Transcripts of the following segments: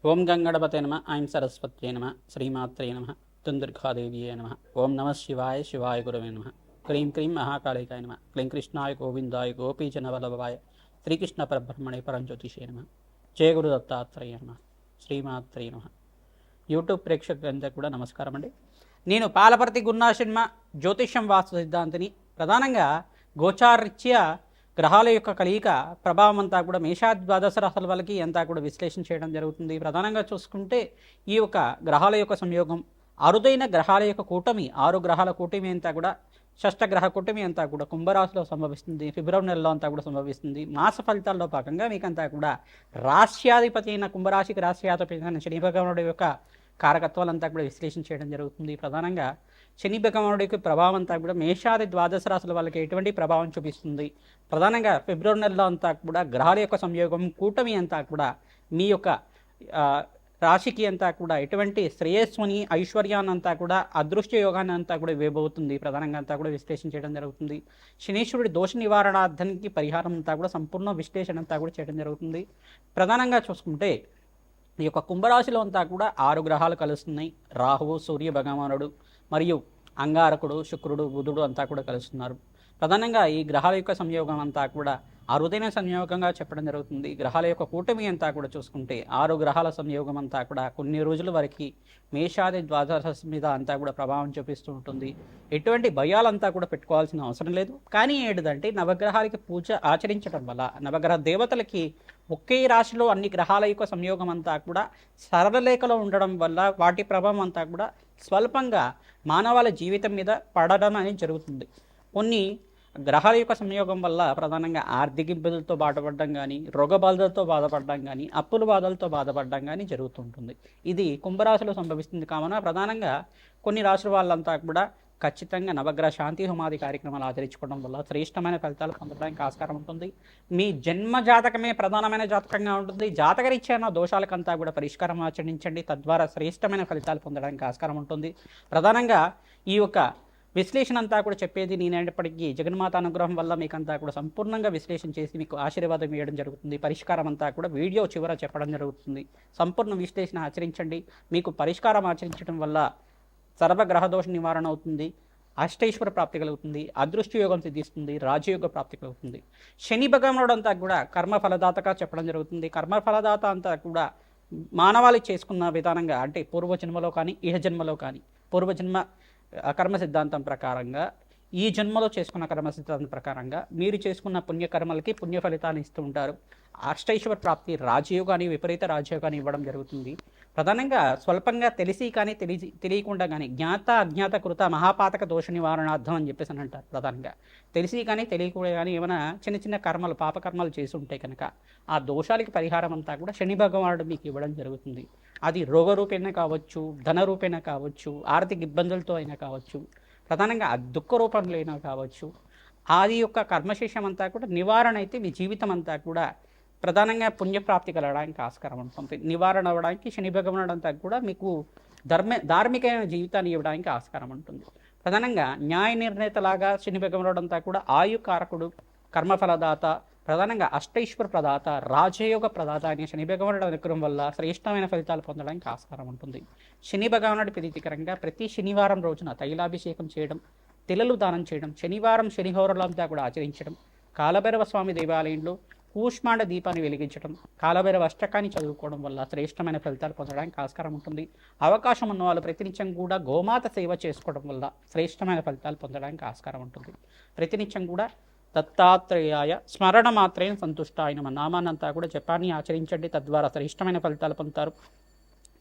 ఓం గంగణపతే నమ ఐం సరస్వత్యై నమ శ్రీమాత్రే నమ తుందుర్గాదేవ్యే నమ ఓం నమ శివాయ శివాయ గురవే నమ క్రీం క్రీం మహాకాళికాయ నమ క్లీం కృష్ణాయ గోవిందాయ గోపీజనవల్లభాయ శ్రీకృష్ణ పరబ్రహ్మణే పరంజ్యోతిషే నమ జయ గురు దత్తాత్రేయ నమ శ్రీమాత్రే నమ. యూట్యూబ్ ప్రేక్షకులందరికీ కూడా నమస్కారం అండి. నేను పాలపర్తి గున్నాశర్మ జ్యోతిష్యం వాస్తు సిద్ధాంతిని. ప్రధానంగా గోచారరీత్యా గ్రహాల యొక్క కలయిక ప్రభావం అంతా కూడా మేషాద్వాదశ రాశుల వాళ్ళకి అంతా కూడా విశ్లేషణ చేయడం జరుగుతుంది. ప్రధానంగా చూసుకుంటే ఈ యొక్క గ్రహాల యొక్క సంయోగం, అరుదైన గ్రహాల యొక్క కూటమి, 6 గ్రహాల కూటమి అంతా కూడా, షష్టగ్రహ కూటమి అంతా కూడా కుంభరాశిలో సంభవిస్తుంది. ఫిబ్రవరి నెలలో అంతా కూడా సంభవిస్తుంది. మాస ఫలితాల్లో భాగంగా మీకంతా కూడా రాశ్యాధిపతి అయిన కుంభరాశికి రాశ్యాధిపతి అయిన శని భగవానుడి యొక్క కారకత్వాలంతా కూడా విశ్లేషణ చేయడం జరుగుతుంది. ప్రధానంగా శని భగవానుడికి ప్రభావం అంతా కూడా మేషాది ద్వాదశ రాశుల వాళ్ళకి ఎటువంటి ప్రభావం చూపిస్తుంది. ప్రధానంగా ఫిబ్రవరి నెలలో అంతా కూడా గ్రహాల యొక్క సంయోగం, కూటమి అంతా కూడా మీ యొక్క రాశికి అంతా కూడా ఎటువంటి శ్రేయస్సుని, ఐశ్వర్యాన్ని అంతా కూడా, అదృష్ట యోగాన్ని అంతా కూడా ఇవ్వబోతుంది. ప్రధానంగా అంతా కూడా విశ్లేషణ చేయడం జరుగుతుంది. శనీశ్వరుడి దోష నివారణార్థానికి పరిహారం అంతా కూడా సంపూర్ణ విశ్లేషణ అంతా కూడా చేయడం జరుగుతుంది. ప్రధానంగా చూసుకుంటే ఈ యొక్క కుంభరాశిలో అంతా కూడా 6 గ్రహాలు కలుస్తున్నాయి. రాహువు, సూర్య భగవానుడు మరియు అంగారకుడు, శుక్రుడు, బుధుడు అంతా కూడా కలుస్తున్నారు. ప్రధానంగా ఈ గ్రహాల యొక్క సంయోగం అంతా కూడా అరుదైన సంయోగంగా చెప్పడం జరుగుతుంది. గ్రహాల యొక్క కూటమి అంతా కూడా చూసుకుంటే 6 గ్రహాల సంయోగం అంతా కూడా కొన్ని రోజుల వరకు మేషాది ద్వాదశ మీద అంతా కూడా ప్రభావం చూపిస్తూ ఉంటుంది. ఎటువంటి భయాలంతా కూడా పెట్టుకోవాల్సిన అవసరం లేదు. కానీ ఏంటిదంటే నవగ్రహాలకి పూజ ఆచరించడం వల్ల, నవగ్రహ దేవతలకి ఒకే రాశిలో అన్ని గ్రహాల యొక్క సంయోగం అంతా కూడా సరళరేఖలో ఉండడం వల్ల వాటి ప్రభావం అంతా కూడా స్వల్పంగా మానవాళి జీవితం మీద పడడం అనేది జరుగుతుంది. కొన్ని గ్రహాల యొక్క సంయోగం వల్ల ప్రధానంగా ఆర్థిక ఇబ్బందులతో బాధపడడం కానీ, రోగ బాధలతో బాధపడడం కానీ, అప్పుల బాధలతో బాధపడడం కానీ జరుగుతుంటుంది. ఇది కుంభరాశిలో సంభవిస్తుంది. కావున ప్రధానంగా కొన్ని రాశుల వాళ్ళంతా కూడా ఖచ్చితంగా నవగ్రహ శాంతి హోమాది కార్యక్రమాలు ఆచరించుకోవడం వల్ల శ్రేష్టమైన ఫలితాలు పొందడానికి ఆస్కారం ఉంటుంది. మీ జన్మ జాతకమే ప్రధానమైన జాతకంగా ఉంటుంది. జాతకరీత్యా దోషాలకంతా కూడా పరిష్కారం ఆచరించండి. తద్వారా శ్రేష్టమైన ఫలితాలు పొందడానికి ఆస్కారం ఉంటుంది. ప్రధానంగా ఈ యొక్క విశ్లేషణ అంతా కూడా చెప్పేది నేనేటప్పటికీ జగన్మాత అనుగ్రహం వల్ల మీకంతా కూడా సంపూర్ణంగా విశ్లేషణ చేసి మీకు ఆశీర్వాదం ఇవ్వడం జరుగుతుంది. పరిష్కారం అంతా కూడా వీడియో చివర చెప్పడం జరుగుతుంది. సంపూర్ణ విశ్లేషణ ఆచరించండి. మీకు పరిష్కారం ఆచరించడం వల్ల సర్వగ్రహదోష నివారణ అవుతుంది, అష్టైశ్వర ప్రాప్తి కలుగుతుంది, అదృష్ట యోగం సిద్ధిస్తుంది, రాజయోగ ప్రాప్తి కలుగుతుంది. శని భగవానుడు అంతా కూడా కర్మ ఫలదాతగా చెప్పడం జరుగుతుంది. కర్మ ఫలదాత అంతా కూడా మానవాళి చేసుకున్న విధానంగా, అంటే పూర్వజన్మలో కానీ ఇహ జన్మలో కానీ, పూర్వజన్మ కర్మ సిద్ధాంతం ప్రకారంగా, ఈ జన్మలో చేసుకున్న కర్మ సిద్ధాంతం ప్రకారంగా మీరు చేసుకున్న పుణ్యకర్మలకి పుణ్య ఫలితాన్ని ఇస్తూ ఉంటారు. అష్టైశ్వర ప్రాప్తి, రాజయోగాన్ని, విపరీత రాజయోగాన్ని ఇవ్వడం జరుగుతుంది. ప్రధానంగా స్వల్పంగా తెలిసి కానీ తెలియకుండా కానీ జ్ఞాత అజ్ఞాత కృత మహాపాతక దోష నివారణార్థం అని చెప్పేసి అని అంటారు. ప్రధానంగా తెలిసి కానీ తెలియకుండా కానీ ఏమైనా చిన్న చిన్న కర్మలు, పాపకర్మలు చేసి ఉంటే కనుక ఆ దోషాలకి పరిహారం అంతా కూడా శని భగవానుడు మీకు ఇవ్వడం జరుగుతుంది. అది రోగరూపేణ కావచ్చు, ధన రూపేణ కావచ్చు, ఆర్థిక ఇబ్బందులతో అయినా కావచ్చు, ప్రధానంగా దుఃఖ రూపంలో అయినా కావచ్చు. ఆది యొక్క కర్మశేషం అంతా కూడా నివారణ అయితే మీ జీవితం అంతా కూడా ప్రధానంగా పుణ్యప్రాప్తి కలగడానికి ఆస్కారం ఉంటుంది. నివారణ అవ్వడానికి శని భగవానుడు అంతా కూడా మీకు ధార్మికమైన జీవితాన్ని ఇవ్వడానికి ఆస్కారం ఉంటుంది. ప్రధానంగా న్యాయ నిర్ణేతలాగా శని భగవానుడు అంతా కూడా ఆయుకారకుడు, కర్మఫలదాత, ప్రధానంగా అష్టైశ్వర ప్రదాత, రాజయోగ ప్రదాత అనే శని భగవానుడు అనుగ్రహం వల్ల శ్రేష్టమైన ఫలితాలు పొందడానికి ఆస్కారం ఉంటుంది. శని భగవానుడి ప్రీతికరంగా ప్రతి శనివారం రోజున తైలాభిషేకం చేయడం, తిలలు దానం చేయడం, శనివారం శనిహోరలంతా కూడా ఆచరించడం, కాలభైరవ స్వామి దేవాలయంలో కూష్మాండ దీపాన్ని వెలిగించడం, కాలభైరవ అష్టకాన్ని చదువుకోవడం వల్ల శ్రేష్టమైన ఫలితాలు పొందడానికి ఆస్కారం ఉంటుంది. అవకాశం ఉన్న వాళ్ళు ప్రతినిత్యం కూడా గోమాత సేవ చేసుకోవడం వల్ల శ్రేష్టమైన ఫలితాలు పొందడానికి ఆస్కారం ఉంటుంది. ప్రతినిత్యం కూడా దత్తాత్రేయాయ స్మరణ మాత్రేన సంతుష్ట ఆయన నామాన్నంతా కూడా జపాన్ని ఆచరించండి. తద్వారా శ్రేష్టమైన ఫలితాలు పొందుతారు.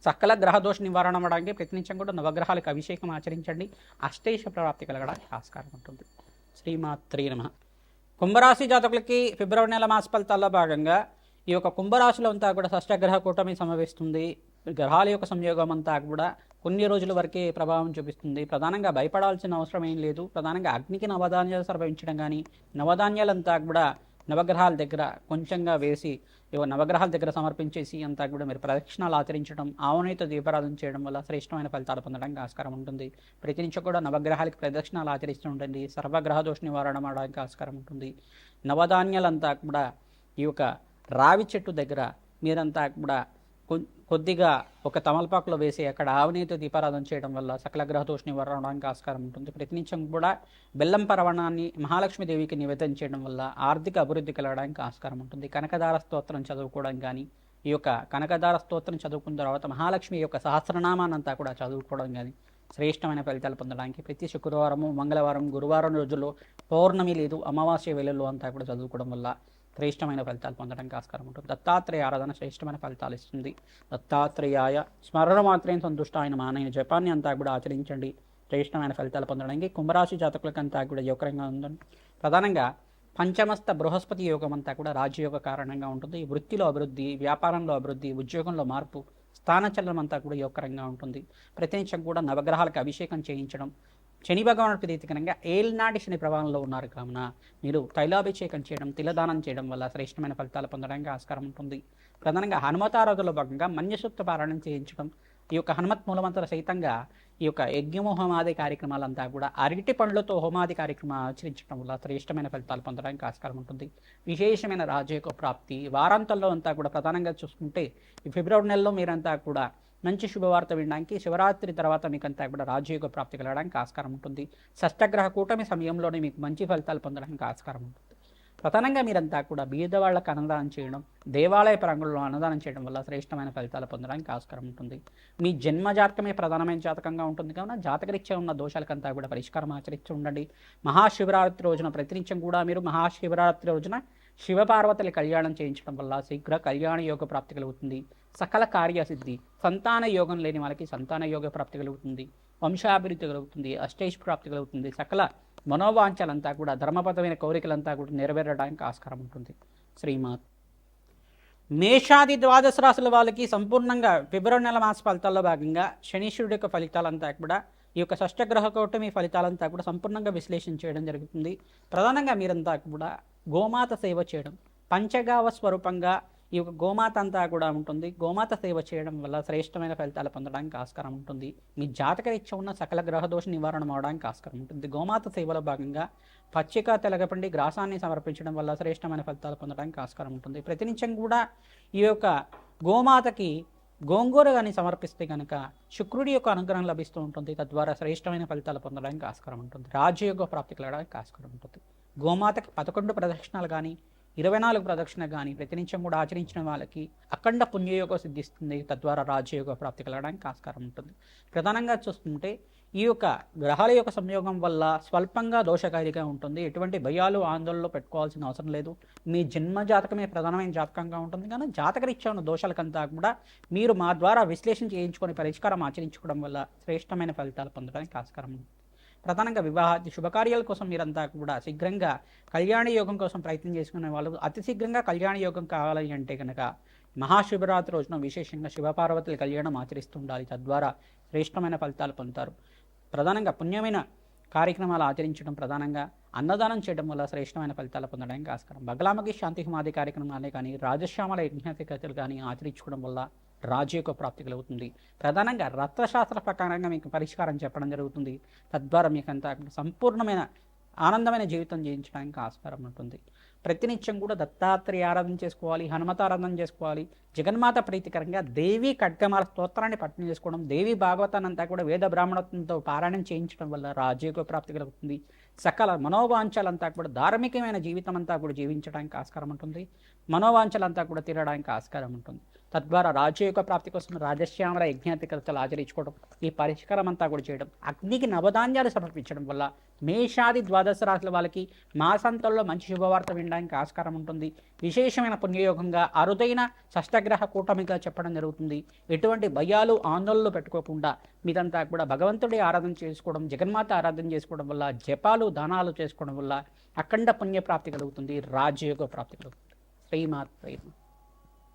సకల గ్రహదోష నివారణ అవ్వడానికి ప్రతినిత్యం కూడా నవగ్రహాలకు అభిషేకం ఆచరించండి. అష్టైశ్వర ప్రాప్తి కలగడానికి ఆస్కారం ఉంటుంది. శ్రీమాత్రే నమః. కుంభరాశి జాతకులకి ఫిబ్రవరి నెల మాస ఫలితాల్లో భాగంగా ఈ యొక్క కుంభరాశిలో అంతా కూడా షష్టగ్రహ కూటమి సంభవిస్తుంది. గ్రహాల యొక్క సంయోగం అంతా కూడా కొన్ని రోజుల వరకే ప్రభావం చూపిస్తుంది. ప్రధానంగా భయపడాల్సిన అవసరం ఏం లేదు. ప్రధానంగా అగ్నికి నవధాన్యాలు సమర్పించడం కానీ, నవధాన్యాలంతా కూడా నవగ్రహాల దగ్గర కొంచెంగా వేసి నవగ్రహాల దగ్గర సమర్పించేసి అంతా కూడా మీరు ప్రదక్షిణాలు ఆచరించడం, ఆవునేతో దీపారాధన చేయడం వల్ల శ్రేష్టమైన ఫలితాలు పొందడానికి ఆస్కారం ఉంటుంది. ప్రతినిత్యం కూడా నవగ్రహాలకి ప్రదక్షిణాలు ఆచరిస్తూ ఉంటుంది. సర్వగ్రహ దోష నివారణ అవడానికి ఆస్కారం ఉంటుంది. నవధాన్యాలంతా కూడా ఈ యొక్క రావి చెట్టు దగ్గర మీరంతా కూడా కొద్దిగా ఒక తమలపాకులో వేసి అక్కడ ఆవునేతితో దీపారాధన చేయడం వల్ల సకల గ్రహ దోష నివారణ అవడానికి ఆస్కారం ఉంటుంది. ప్రతినిత్యం కూడా బెల్లం పరవణాన్ని మహాలక్ష్మీదేవికి నివేదన చేయడం వల్ల ఆర్థిక అభివృద్ధి కలగడానికి ఆస్కారం ఉంటుంది. కనకదార స్తోత్రం చదువుకోవడం కానీ, ఈ యొక్క కనకదార స్తోత్రం చదువుకున్న తర్వాత మహాలక్ష్మి యొక్క సహస్రనామానంతా కూడా చదువుకోవడం కానీ శ్రేష్టమైన ఫలితాలు పొందడానికి ప్రతి శుక్రవారము, మంగళవారం, గురువారం రోజుల్లో పౌర్ణమి లేదు అమావాస్య వేళల్లో అంతా కూడా చదువుకోవడం వల్ల శ్రేష్టమైన ఫలితాలు పొందడానికి ఆస్కారం ఉంటుంది. దత్తాత్రేయ ఆరాధన శ్రేష్టమైన ఫలితాలు ఇస్తుంది. దత్తాత్రేయాయ స్మరణ మాత్రం సంతుష్టాయన మానైన జపాన్ని అంతా కూడా ఆచరించండి. శ్రేష్టమైన ఫలితాలు పొందడానికి కుంభరాశి జాతకులకంతా కూడా యోగకరంగా ఉందండి. ప్రధానంగా పంచమస్త బృహస్పతి యోగం అంతా కూడా రాజయోగ కారణంగా ఉంటుంది. వృత్తిలో అభివృద్ధి, వ్యాపారంలో అభివృద్ధి, ఉద్యోగంలో మార్పు, స్థానచలనం అంతా కూడా యోగకరంగా ఉంటుంది. ప్రతినిత్యం కూడా నవగ్రహాలకు అభిషేకం చేయించడం, శని భగవానుడి ప్రీతికరంగా ఏలినాటి శని ప్రభావంలో ఉన్నారు కావున మీరు తైలాభిషేకం చేయడం, తిలదానం చేయడం వల్ల శ్రేష్టమైన ఫలితాలు పొందడానికి ఆస్కారం ఉంటుంది. ప్రధానంగా హనుమతారాధనలో భాగంగా మన్యసూక్త పారాయణం చేయించడం, ఈ యొక్క హనుమత్ మూలమంతర సహితంగా ఈ యొక్క యజ్ఞము హోమాది కార్యక్రమాలంతా కూడా అరటి పండ్లతో హోమాది కార్యక్రమాలు ఆచరించడం వల్ల శ్రేష్టమైన ఫలితాలు పొందడానికి ఆస్కారం ఉంటుంది. విశేషమైన రాజయోగ ప్రాప్తి వారాంతంలో అంతా కూడా ప్రధానంగా చూసుకుంటే ఈ ఫిబ్రవరి నెలలో మీరంతా కూడా మంచి శుభవార్త వినడానికి, శివరాత్రి తర్వాత మీకంతా కూడా రాజయోగ ప్రాప్తి కలగడానికి ఆస్కారం ఉంటుంది. షష్టగ్రహ కూటమి సమయంలోనే మీకు మంచి ఫలితాలు పొందడానికి ఆస్కారం ఉంటుంది. ప్రధానంగా మీరంతా కూడా బీదవాళ్లకు అన్నదానం చేయడం, దేవాలయ ప్రాంగణంలో అన్నదానం చేయడం వల్ల శ్రేష్టమైన ఫలితాలు పొందడానికి ఆస్కారం ఉంటుంది. మీ జన్మ జాతకమే ప్రధానమైన జాతకంగా ఉంటుంది కావున జాతకరీత్యా ఉన్న దోషాలకంతా కూడా పరిష్కారం ఆచరించి ఉండండి. మహాశివరాత్రి రోజున ప్రతినిత్యం కూడా మీరు మహాశివరాత్రి రోజున శివపార్వతుల కళ్యాణం చేయించడం వల్ల శీఘ్ర కళ్యాణ యోగ ప్రాప్తి కలుగుతుంది. సకల కార్యసిద్ధి, సంతాన యోగం లేని వాళ్ళకి సంతాన యోగ ప్రాప్తి కలుగుతుంది. వంశాభివృద్ధి కలుగుతుంది. అష్టైష్ ప్రాప్తి కలుగుతుంది. సకల మనోవాంఛలంతా కూడా ధర్మబద్ధమైన కోరికలంతా కూడా నెరవేరడానికి ఆస్కారం ఉంటుంది. శ్రీమాత్. మేషాది ద్వాదశ రాశుల వాళ్ళకి సంపూర్ణంగా ఫిబ్రవరి నెల మాస ఫలితాల్లో భాగంగా శనీశ్వరుడి యొక్క ఫలితాలంతా కూడా ఈ యొక్క షష్టగ్రహ కూటమి ఫలితాలంతా కూడా సంపూర్ణంగా విశ్లేషణ చేయడం జరుగుతుంది. ప్రధానంగా మీరంతా కూడా గోమాత సేవ చేయడం, పంచగావ స్వరూపంగా ఈ యొక్క గోమాత అంతా కూడా ఉంటుంది. గోమాత సేవ చేయడం వల్ల శ్రేష్టమైన ఫలితాలు పొందడానికి ఆస్కారం ఉంటుంది. మీ జాతకరీత్యా ఉన్న సకల గ్రహదోష నివారణ అవడానికి ఆస్కారం ఉంటుంది. గోమాత సేవలో భాగంగా పచ్చిక తెలగపండి గ్రాసాన్ని సమర్పించడం వల్ల శ్రేష్టమైన ఫలితాలు పొందడానికి ఆస్కారం ఉంటుంది. ప్రతినిత్యం కూడా ఈ యొక్క గోమాతకి గోంగూర కానీ సమర్పిస్తే కనుక శుక్రుడి యొక్క అనుగ్రహం లభిస్తూ ఉంటుంది. తద్వారా శ్రేష్టమైన ఫలితాలు పొందడానికి ఆస్కారం ఉంటుంది. రాజయోగ ప్రాప్తి కలగడానికి ఆస్కారం ఉంటుంది. గోమాతకి 11 ప్రదక్షిణాలు కానీ 24 ప్రదక్షిణ కానీ ప్రతినిత్యం కూడా ఆచరించిన వాళ్ళకి అఖండ పుణ్యయోగం సిద్ధిస్తుంది. తద్వారా రాజయోగ ప్రాప్తి కలగడానికి ఆస్కారం ఉంటుంది. ప్రధానంగా చూస్తుంటే ఈ యొక్క గ్రహాల యొక్క సంయోగం వల్ల స్వల్పంగా దోషకారిగా ఉంటుంది. ఎటువంటి భయాలు ఆందోళనలో పెట్టుకోవాల్సిన అవసరం లేదు. మీ జన్మ జాతకమే ప్రధానమైన జాతకంగా ఉంటుంది. కానీ జాతకరీత్యా ఉన్న దోషాలకంతా కూడా మీరు మా ద్వారా విశ్లేషణ చేయించుకొని పరిష్కారం ఆచరించుకోవడం వల్ల శ్రేష్టమైన ఫలితాలు పొందడానికి ఆస్కారం ఉంది. ప్రధానంగా వివాహాది శుభకార్యాల కోసం మీరంతా కూడా శీఘ్రంగా కళ్యాణ యోగం కోసం ప్రయత్నం చేసుకునే వాళ్ళు అతి శీఘ్రంగా కళ్యాణ యోగం కావాలి అంటే కనుక మహాశివరాత్రి రోజున విశేషంగా శివపార్వతుల కళ్యాణం ఆచరిస్తుండాలి. తద్వారా శ్రేష్టమైన ఫలితాలు పొందుతారు. ప్రధానంగా పుణ్యమైన కార్యక్రమాలు ఆచరించడం, ప్రధానంగా అన్నదానం చేయడం వల్ల శ్రేష్టమైన ఫలితాలు పొందడానికి ఆస్కారం. బగలామకి శాంతి హుమాది కార్యక్రమాలే కానీ రాజశ్యామల యజ్ఞాతికతలు కానీ ఆచరించుకోవడం వల్ల రాజయోగ ప్రాప్తి కలుగుతుంది. ప్రధానంగా రత్నశాస్త్ర ప్రకారంగా మీకు పరిష్కారం చెప్పడం జరుగుతుంది. తద్వారా మీకు అంతా సంపూర్ణమైన ఆనందమైన జీవితం జీవించడానికి ఆస్కారం ఉంటుంది. ప్రతినిత్యం కూడా దత్తాత్రేయ ఆరాధన చేసుకోవాలి, హనుమత ఆరాధన చేసుకోవాలి. జగన్మాత ప్రీతికరంగా దేవి ఖడ్గమాల స్తోత్రాన్ని పఠనం చేసుకోవడం, దేవి భాగవతాన్ని అంతా కూడా వేద బ్రాహ్మణత్వంతో పారాయణం చేయించడం వల్ల రాజయోగ ప్రాప్తి కలుగుతుంది. సకల మనోవాంఛలంతా కూడా ధార్మికమైన జీవితం అంతా కూడా జీవించడానికి ఆస్కారం ఉంటుంది. మనోవాంఛలంతా కూడా తీరడానికి ఆస్కారం ఉంటుంది. తద్వారా రాజయోగ ప్రాప్తి కోసం రాజశ్యామల యజ్ఞాతికతలు ఆచరించుకోవడం, ఈ పరిష్కారం అంతా కూడా చేయడం, అగ్నికి నవధాన్యాలు సమర్పించడం వల్ల మేషాది ద్వాదశ రాశుల వాళ్ళకి మాసాంతంలో మంచి శుభవార్త వినడానికి ఆస్కారం ఉంటుంది. విశేషమైన పుణ్యయోగంగా అరుదైన షష్టగ్రహ కూటమిగా చెప్పడం జరుగుతుంది. ఎటువంటి భయాలు ఆందోళనలు పెట్టుకోకుండా మీదంతా కూడా భగవంతుడి ఆరాధన చేసుకోవడం, జగన్మాత ఆరాధన చేసుకోవడం వల్ల, జపాలు దానాలు చేసుకోవడం వల్ల అఖండ పుణ్య ప్రాప్తి కలుగుతుంది. రాజయోగ ప్రాప్తి కలుగుతుంది. శ్రీమాత్రే నమః.